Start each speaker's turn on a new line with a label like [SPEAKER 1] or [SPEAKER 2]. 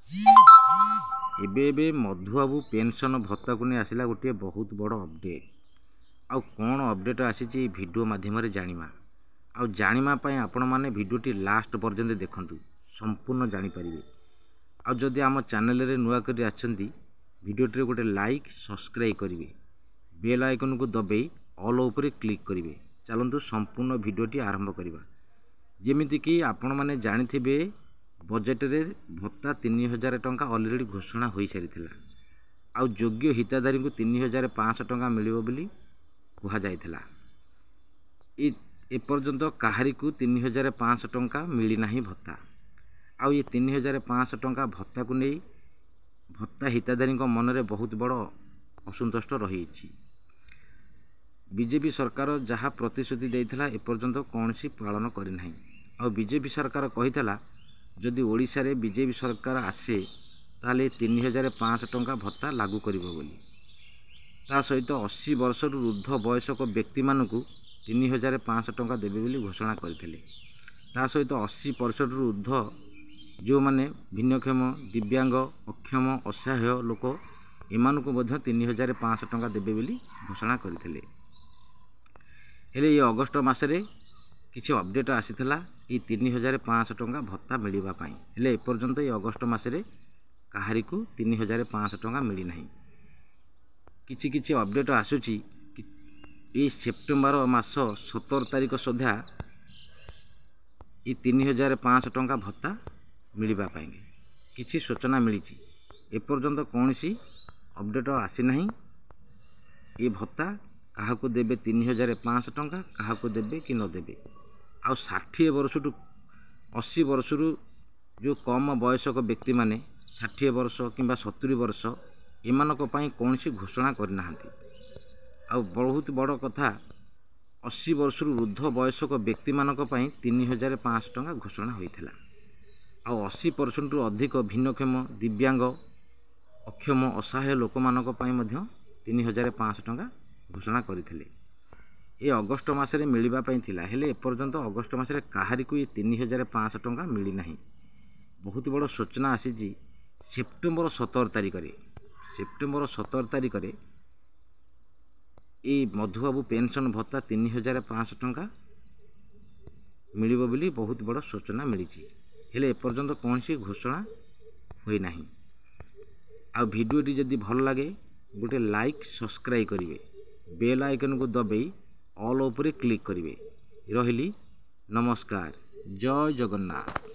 [SPEAKER 1] ଏବେ ମଧୁବାବୁ पेंशन भत्ता को नहीं आसला गोटे बहुत बड़ अपडेट। आउ कौन अपडेट आसी वीडियो माध्यम जानिमा आउ जानिमा पई आपण माने वीडियोटी लास्ट पर्यंत देखंतु संपूर्ण जानि परिबे। आउ जदि आम चैनल रे नुआ करी आछंती वीडियोटी गोटे लाइक सब्सक्राइब करिवे, बेल आइकन को दबे ऑल ऊपर क्लिक करिवे। चलंतु संपूर्ण वीडियोटी आरंभ करिबा। जेमिति कि आपण माने जानिथिबे बजेट रे भत्ता 3000 टंका ऑलरेडी घोषणा हो सारी आउ योग्य हिताधारी को 3500 टंका मिलिबो बोली कहा जायथिला। एपर्यंत काहारी को 3500 टंका मिली नाही भत्ता। आउ ये 3500 टंका भत्ता को नहीं भत्ता हिताधारी मन में बहुत बड़ असंतुष्ट रही। बीजेपी सरकार जहाँ प्रतिश्रुति देइथिला एपर्यंत कौन सी पालन करिनाही। आउ बीजेपी सरकार कहिथिला जदि ओडिशा रे बीजेपी सरकार आसे ताले 3500 टंका भत्ता लागू करिबो बोली। ता सहित 80 वर्ष ऊर्ध्व वयस्क व्यक्ति मानकु 3500 टंका देबे बोली घोषणा करथिले। ता सहित 80 ऊर्ध्व जो माने भिन्नक्षम दिव्यांग अक्षम असहाय लोक एमानकु मध्य 3500 टंका देबे बोली घोषणा करथिले। हेले ये अगस्त मासरे किछि अपडेट आसीथिला ये 3500 टंका भत्ता मिलिबा पई। हेले एपर्यंत ये अगस्त मासरे काहारी को 3500 टंका मिली नाही। किछि किछि अपडेट आसुची ये सेप्टेम्बर मास 17 तारिख सुधा ये 3500 टंका भत्ता मिलिबा पई किछि सूचना मिली। एपर्यंत कौन सी अपडेट आसी नाही। ये भत्ता काहाको देबे 3500 टंका काहाको देबे कि न देबे। आ 60 वर्ष टू 80 वर्ष जो कम वयस्क व्यक्ति माने 60 वर्ष किंबा 70 वर्ष एमानक पई कौन सी घोषणा करना। आ बहुत बड़ कथा 80 वर्ष ऊर्ध्व वयस्क व्यक्ति मानक पई 3500 टंका घोषणा होइथिला। आ 80% रु अधिक भिन्नक्षम दिव्यांग अक्षम असहाय लोक मानक पई मध्य 3500 टंका घोषणा करथिले। ये अगस्त मासरे मिलिबा पई थिला। हेले एपर्यंत अगस्त मासरे काहारी को ये 3500 टंका मिली नाही। बहुत बड़ सूचना आसी सेप्टेम्बर 17 तारिख रे ये मधुबाबू पेंशन भत्ता 3500 टंका मिलिबो बोली बहुत बड़ सूचना मिली। हेले एपर्यंत कौन सी घोषणा होई नाही। आ वीडियोटी जदि भल लगे गोटे लाइक सब्सक्राइब करिवे, बेल आइकन को दबे ऑल ऊपर क्लिक करिवे। रहिली नमस्कार, जय जगन्नाथ।